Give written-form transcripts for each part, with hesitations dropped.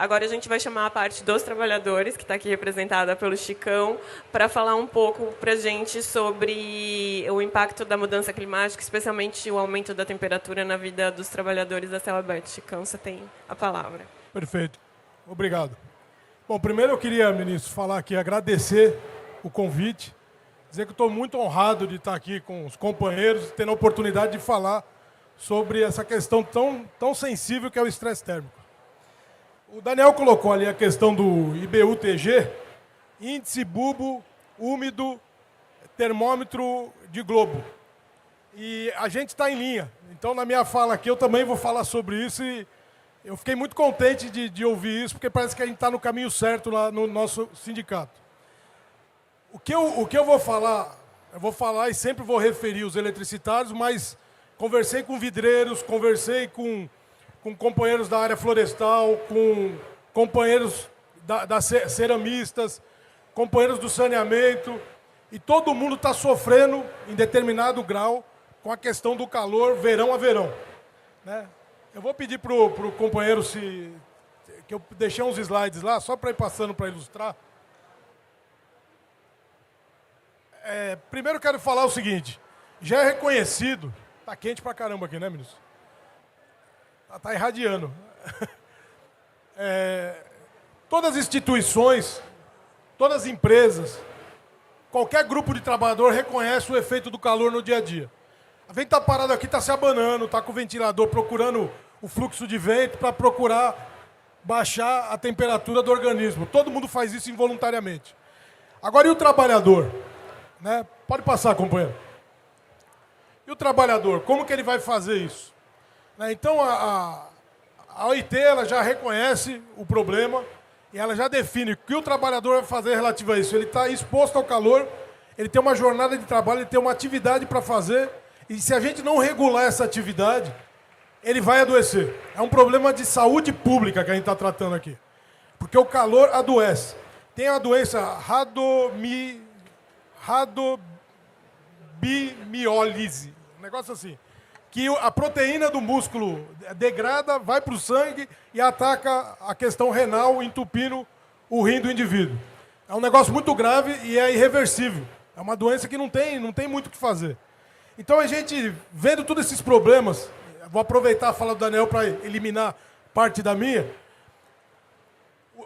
Agora a gente vai chamar a parte dos trabalhadores, que está aqui representada pelo Chicão, para falar um pouco para a gente sobre o impacto da mudança climática, especialmente o aumento da temperatura na vida dos trabalhadores da céu aberto. Chicão, você tem a palavra. Perfeito. Obrigado. Bom, primeiro eu queria, ministro, falar aqui, agradecer o convite, dizer que estou muito honrado de estar aqui com os companheiros, tendo a oportunidade de falar sobre essa questão tão sensível que é o estresse térmico. O Daniel colocou ali a questão do IBU-TG, índice bulbo úmido termômetro de globo. E a gente está em linha. Então, na minha fala aqui, eu também vou falar sobre isso e eu fiquei muito contente de ouvir isso, porque parece que a gente está no caminho certo lá no nosso sindicato. O que eu vou falar e sempre vou referir os eletricitários, mas conversei com vidreiros, conversei com companheiros da área florestal, com companheiros das ceramistas, companheiros do saneamento, e todo mundo está sofrendo em determinado grau com a questão do calor, verão a verão. Né? Eu vou pedir para o companheiro que eu deixei uns slides lá, só para ir passando para ilustrar. Primeiro eu quero falar o seguinte, já é reconhecido, está quente pra caramba aqui, né, ministro? Está irradiando. Todas as instituições, todas as empresas, qualquer grupo de trabalhador reconhece o efeito do calor no dia a dia. A gente está parado aqui, está se abanando, está com o ventilador procurando o fluxo de vento para procurar baixar a temperatura do organismo. Todo mundo faz isso involuntariamente. Agora, e o trabalhador? Né? Pode passar, companheiro. E o trabalhador, como que ele vai fazer isso? Então, a OIT ela já reconhece o problema e ela já define o que o trabalhador vai fazer relativo a isso. Ele está exposto ao calor, ele tem uma jornada de trabalho, ele tem uma atividade para fazer, e se a gente não regular essa atividade, ele vai adoecer. É um problema de saúde pública que a gente está tratando aqui. Porque o calor adoece. Tem a doença rabdomimiólise, um negócio assim, que a proteína do músculo degrada, vai para o sangue e ataca a questão renal, entupindo o rim do indivíduo. É um negócio muito grave e é irreversível. É uma doença que não tem muito o que fazer. Então a gente, vendo todos esses problemas, vou aproveitar a fala do Daniel para eliminar parte da minha,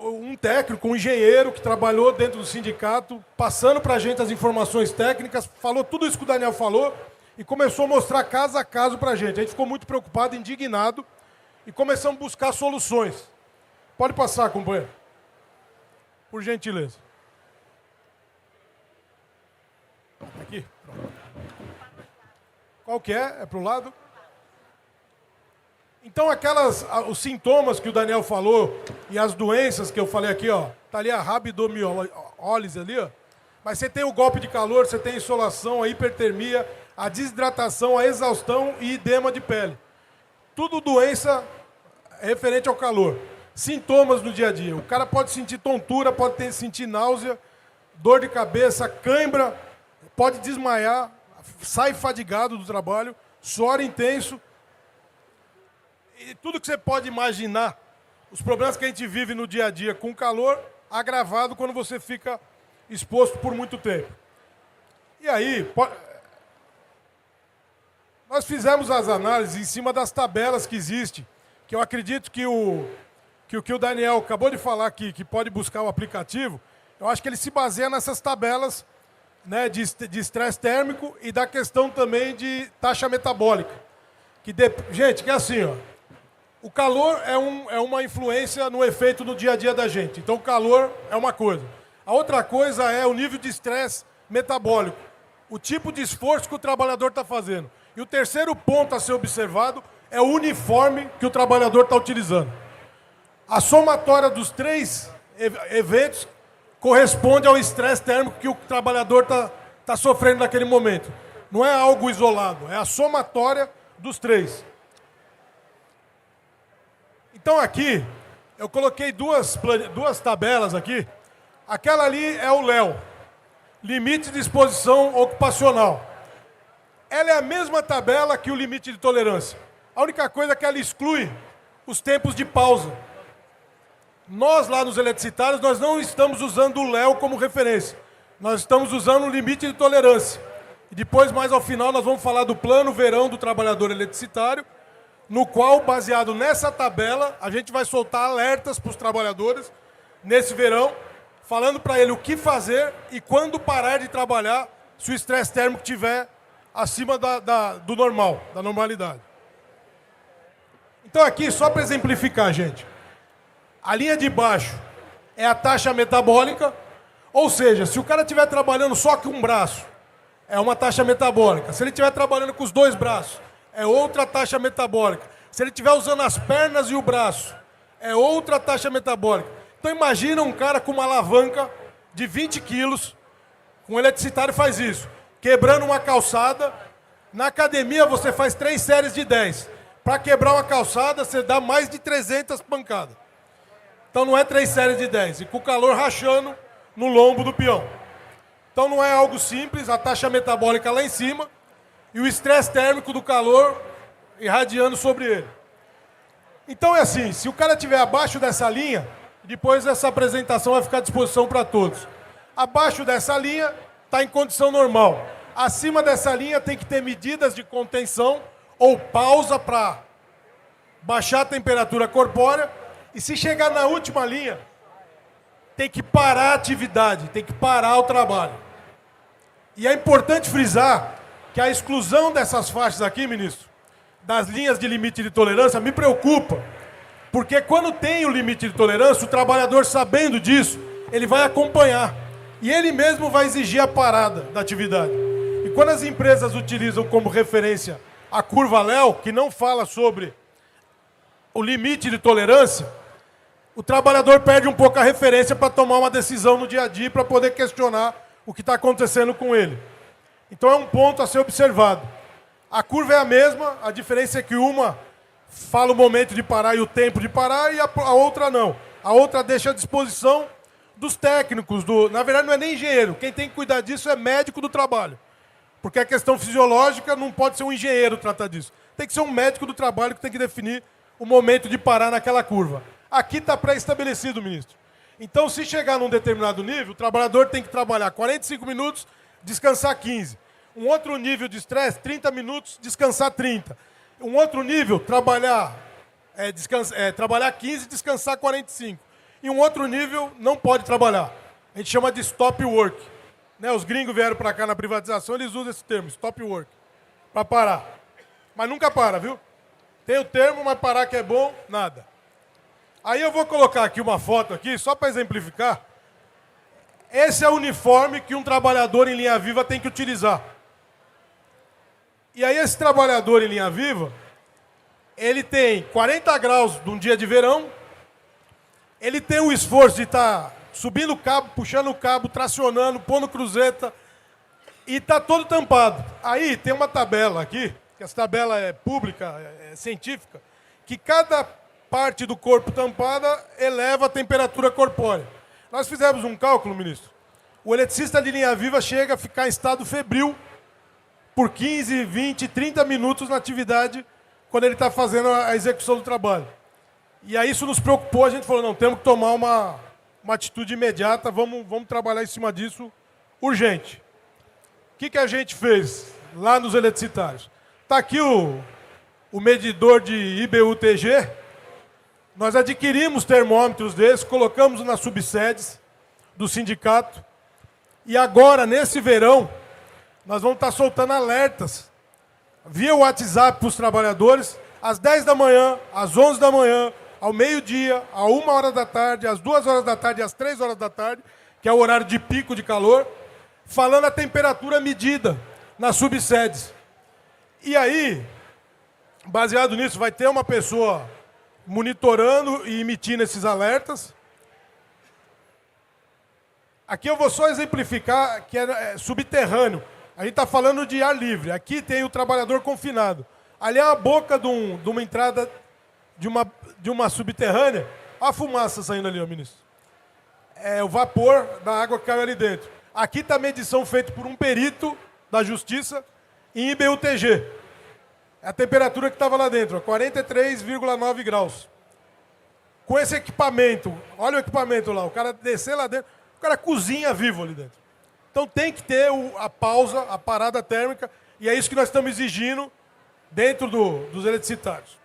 um técnico, um engenheiro que trabalhou dentro do sindicato, passando para a gente as informações técnicas, falou tudo isso que o Daniel falou e começou a mostrar caso a caso para a gente. A gente ficou muito preocupado, indignado e começamos a buscar soluções. Pode passar, companheiro. Por gentileza. Aqui. Pronto. Qual que é? É para o lado? Então, os sintomas que o Daniel falou e as doenças que eu falei aqui, ó, tá ali a rabdomiólise ali, ó. Mas você tem o golpe de calor, você tem a insolação, a hipertermia, a desidratação, a exaustão e edema de pele. Tudo doença referente ao calor. Sintomas no dia a dia. O cara pode sentir tontura, pode sentir náusea, dor de cabeça, cãibra, pode desmaiar, sai fadigado do trabalho, suor intenso. E tudo que você pode imaginar, os problemas que a gente vive no dia a dia com calor, agravado quando você fica exposto por muito tempo. E aí, nós fizemos as análises em cima das tabelas que existem, que eu acredito que o Daniel acabou de falar aqui, que pode buscar o aplicativo, eu acho que ele se baseia nessas tabelas, né, de estresse térmico e da questão também de taxa metabólica. Gente, que é assim, ó. O calor é uma influência no efeito no dia a dia da gente. Então, o calor é uma coisa. A outra coisa é o nível de estresse metabólico. O tipo de esforço que o trabalhador está fazendo. E o terceiro ponto a ser observado é o uniforme que o trabalhador está utilizando. A somatória dos três eventos corresponde ao estresse térmico que o trabalhador está sofrendo naquele momento. Não é algo isolado, é a somatória dos três. Então aqui, eu coloquei duas tabelas aqui. Aquela ali é o LEO, limite de exposição ocupacional. Ela é a mesma tabela que o limite de tolerância. A única coisa é que ela exclui os tempos de pausa. Nós, lá nos eletricitários, nós não estamos usando o Léo como referência. Nós estamos usando o limite de tolerância. E depois, mais ao final, nós vamos falar do plano verão do trabalhador eletricitário, no qual, baseado nessa tabela, a gente vai soltar alertas para os trabalhadores nesse verão, falando para ele o que fazer e quando parar de trabalhar se o estresse térmico estiver acima do normal, da normalidade. Então aqui, só para exemplificar, gente, a linha de baixo é a taxa metabólica, ou seja, se o cara estiver trabalhando só com um braço, é uma taxa metabólica. Se ele estiver trabalhando com os dois braços, é outra taxa metabólica. Se ele estiver usando as pernas e o braço, é outra taxa metabólica. Então imagina um cara com uma alavanca de 20 quilos, um eletricitário faz isso, quebrando uma calçada. Na academia você faz 3 séries de 10. Para quebrar uma calçada, você dá mais de 300 pancadas. Então não é 3 séries de 10. E com o calor rachando no lombo do peão. Então não é algo simples, a taxa metabólica lá em cima e o estresse térmico do calor irradiando sobre ele. Então é assim, se o cara estiver abaixo dessa linha, depois essa apresentação vai ficar à disposição para todos. Abaixo dessa linha está em condição normal. Acima dessa linha tem que ter medidas de contenção ou pausa para baixar a temperatura corpórea. E se chegar na última linha, tem que parar a atividade, tem que parar o trabalho. E é importante frisar que a exclusão dessas faixas aqui, ministro, das linhas de limite de tolerância, me preocupa. Porque quando tem o limite de tolerância, o trabalhador, sabendo disso, ele vai acompanhar. E ele mesmo vai exigir a parada da atividade. E quando as empresas utilizam como referência a curva Léo, que não fala sobre o limite de tolerância, o trabalhador perde um pouco a referência para tomar uma decisão no dia a dia, para poder questionar o que está acontecendo com ele. Então é um ponto a ser observado. A curva é a mesma, a diferença é que uma fala o momento de parar e o tempo de parar, e a outra não. A outra deixa à disposição dos técnicos. Na verdade, não é nem engenheiro. Quem tem que cuidar disso é médico do trabalho. Porque a questão fisiológica não pode ser um engenheiro tratar disso. Tem que ser um médico do trabalho que tem que definir o momento de parar naquela curva. Aqui está pré-estabelecido, ministro. Então, se chegar num determinado nível, o trabalhador tem que trabalhar 45 minutos, descansar 15. Um outro nível de estresse, 30 minutos, descansar 30. Um outro nível, trabalhar 15 e descansar 45. E um outro nível, não pode trabalhar. A gente chama de stop work. Né, os gringos vieram para cá na privatização, eles usam esse termo, stop work, para parar. Mas nunca para, viu? Tem o termo, mas parar que é bom, nada. Aí eu vou colocar aqui uma foto aqui, só para exemplificar. Esse é o uniforme que um trabalhador em linha viva tem que utilizar. E aí esse trabalhador em linha viva, ele tem 40 graus de um dia de verão, ele tem o esforço de estar subindo o cabo, puxando o cabo, tracionando, pondo cruzeta, e está todo tampado. Aí tem uma tabela aqui, que essa tabela é pública, é científica, que cada parte do corpo tampada eleva a temperatura corpórea. Nós fizemos um cálculo, ministro. O eletricista de linha viva chega a ficar em estado febril por 15, 20, 30 minutos na atividade quando ele está fazendo a execução do trabalho. E aí isso nos preocupou, a gente falou, não, temos que tomar uma atitude imediata, vamos trabalhar em cima disso urgente. O que a gente fez lá nos eletricitários? Está aqui o medidor de IBU-TG. Nós adquirimos termômetros desses, colocamos nas subsedes do sindicato. E agora, nesse verão, nós vamos estar soltando alertas via WhatsApp para os trabalhadores, às 10 da manhã, às 11 da manhã, ao meio-dia, à 1h da tarde, às 2h da tarde e às 3h da tarde, que é o horário de pico de calor, falando a temperatura medida nas subsedes. E aí, baseado nisso, vai ter uma pessoa monitorando e emitindo esses alertas. Aqui eu vou só exemplificar que é subterrâneo. A gente está falando de ar livre. Aqui tem o trabalhador confinado. Ali é a boca de uma entrada de uma subterrânea. Olha a fumaça saindo ali, ó, ministro. É o vapor da água que caiu ali dentro. Aqui está a medição feita por um perito da Justiça em É a temperatura que estava lá dentro, 43,9 graus. com esse equipamento, olha o equipamento lá, o cara descer lá dentro, o cara cozinha vivo ali dentro. Então tem que ter a pausa, a parada térmica, e é isso que nós estamos exigindo dentro dos eletricitários.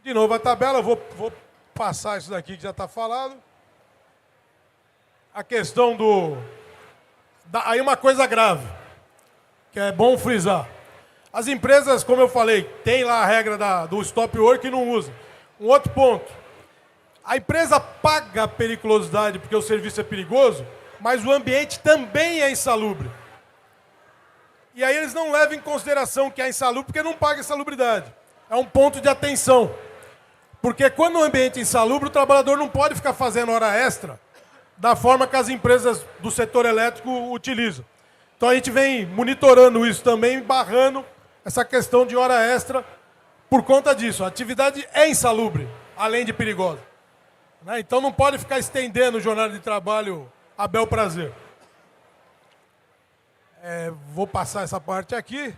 De novo a tabela, eu vou passar isso daqui que já está falado. A questão aí uma coisa grave, que é bom frisar. As empresas, como eu falei, tem lá a regra do stop work e não usa. Um outro ponto. A empresa paga a periculosidade porque o serviço é perigoso, mas o ambiente também é insalubre. E aí eles não levam em consideração que é insalubre porque não paga insalubridade. É um ponto de atenção. Porque quando o ambiente é insalubre, o trabalhador não pode ficar fazendo hora extra da forma que as empresas do setor elétrico utilizam. Então a gente vem monitorando isso também, barrando essa questão de hora extra por conta disso. A atividade é insalubre, além de perigosa. Então não pode ficar estendendo o jornada de trabalho a bel prazer. Vou passar essa parte aqui.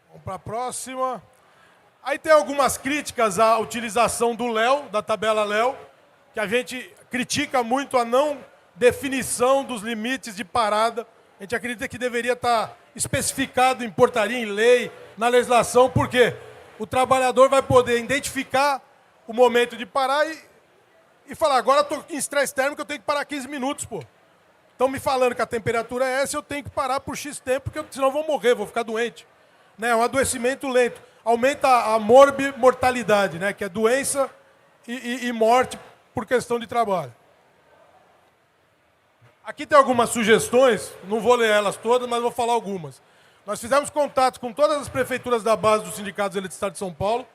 Vamos para a próxima. Aí tem algumas críticas à utilização do Léo, da tabela Léo, que a gente critica muito a não definição dos limites de parada. A gente acredita que deveria estar especificado em portaria, em lei, na legislação, porque o trabalhador vai poder identificar o momento de parar e falar, agora estou em estresse térmico, eu tenho que parar 15 minutos, pô. Estão me falando que a temperatura é essa, eu tenho que parar por X tempo, porque senão eu vou morrer, vou ficar doente. É um adoecimento lento. Aumenta a mortalidade, né, que é doença e morte por questão de trabalho. Aqui tem algumas sugestões, não vou ler elas todas, mas vou falar algumas. Nós fizemos contatos com todas as prefeituras da base dos sindicatos eletricistas de São Paulo,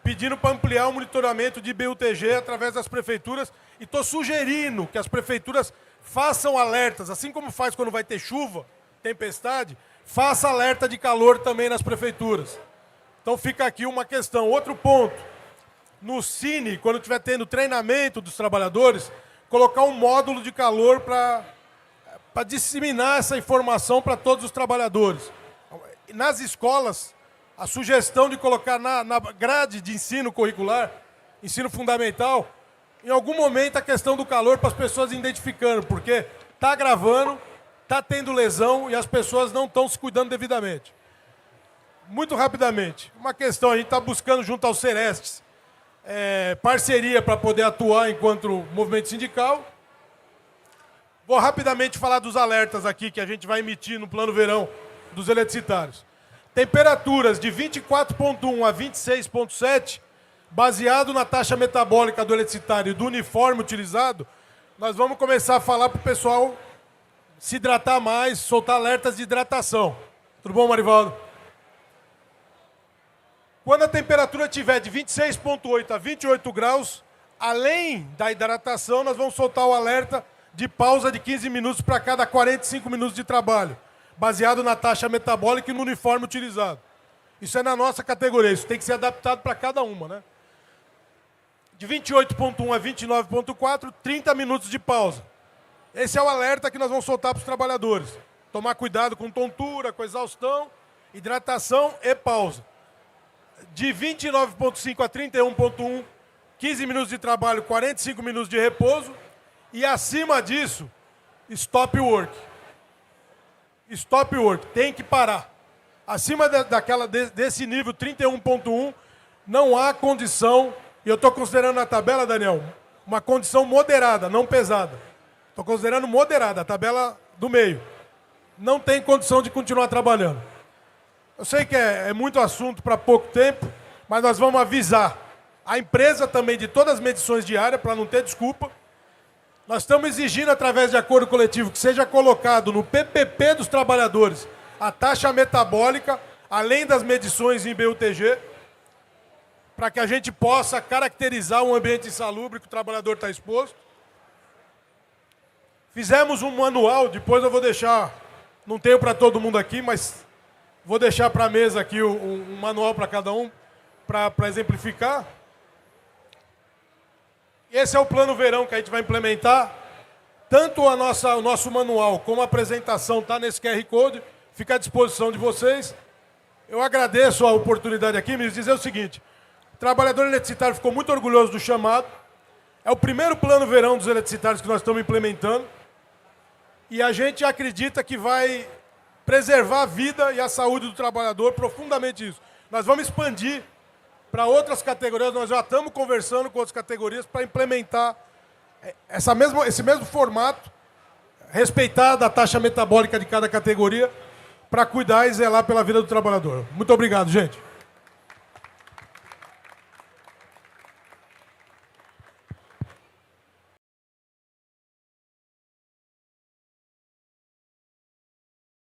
pedindo para ampliar o monitoramento de BUTG através das prefeituras, e estou sugerindo que as prefeituras façam alertas, assim como faz quando vai ter chuva, tempestade, faça alerta de calor também nas prefeituras. Então fica aqui uma questão. Outro ponto, no Cine, quando estiver tendo treinamento dos trabalhadores, colocar um módulo de calor para disseminar essa informação para todos os trabalhadores. Nas escolas, a sugestão de colocar na grade de ensino curricular, ensino fundamental, em algum momento a questão do calor para as pessoas identificando, porque está agravando, está tendo lesão e as pessoas não estão se cuidando devidamente. Muito rapidamente, uma questão, a gente está buscando junto aos Serestes, parceria para poder atuar enquanto movimento sindical. Vou rapidamente falar dos alertas aqui que a gente vai emitir no plano verão dos eletricitários. Temperaturas de 24,1 a 26,7, baseado na taxa metabólica do eletricitário e do uniforme utilizado, nós vamos começar a falar para o pessoal se hidratar mais, soltar alertas de hidratação. Tudo bom, Marivaldo? Quando a temperatura estiver de 26,8 a 28 graus, além da hidratação, nós vamos soltar o alerta de pausa de 15 minutos para cada 45 minutos de trabalho, baseado na taxa metabólica e no uniforme utilizado. Isso é na nossa categoria, isso tem que ser adaptado para cada uma, né? De 28,1 a 29,4, 30 minutos de pausa. Esse é o alerta que nós vamos soltar para os trabalhadores. Tomar cuidado com tontura, com exaustão, hidratação e pausa. De 29,5 a 31,1, 15 minutos de trabalho, 45 minutos de repouso. E acima disso, stop work. Stop work, tem que parar. Acima desse nível 31,1, não há condição, e eu estou considerando na tabela, Daniel, uma condição moderada, não pesada. Estou considerando moderada, a tabela do meio. Não tem condição de continuar trabalhando. Eu sei que é muito assunto para pouco tempo, mas nós vamos avisar a empresa também de todas as medições diárias, para não ter desculpa. Nós estamos exigindo, através de acordo coletivo, que seja colocado no PPP dos trabalhadores a taxa metabólica, além das medições em BUTG, para que a gente possa caracterizar um ambiente insalubre que o trabalhador está exposto. Fizemos um manual, depois eu vou deixar, não tenho para todo mundo aqui, mas vou deixar para a mesa aqui um manual para cada um, para exemplificar. Esse é o plano verão que a gente vai implementar. Tanto o nosso manual como a apresentação está nesse QR Code, fica à disposição de vocês. Eu agradeço a oportunidade aqui, me dizer o seguinte, trabalhador eletricitário ficou muito orgulhoso do chamado. É o primeiro plano verão dos eletricitários que nós estamos implementando. E a gente acredita que vai preservar a vida e a saúde do trabalhador, profundamente isso. Nós vamos expandir para outras categorias, nós já estamos conversando com outras categorias para implementar esse mesmo formato, respeitar a taxa metabólica de cada categoria, para cuidar e zelar pela vida do trabalhador. Muito obrigado, gente.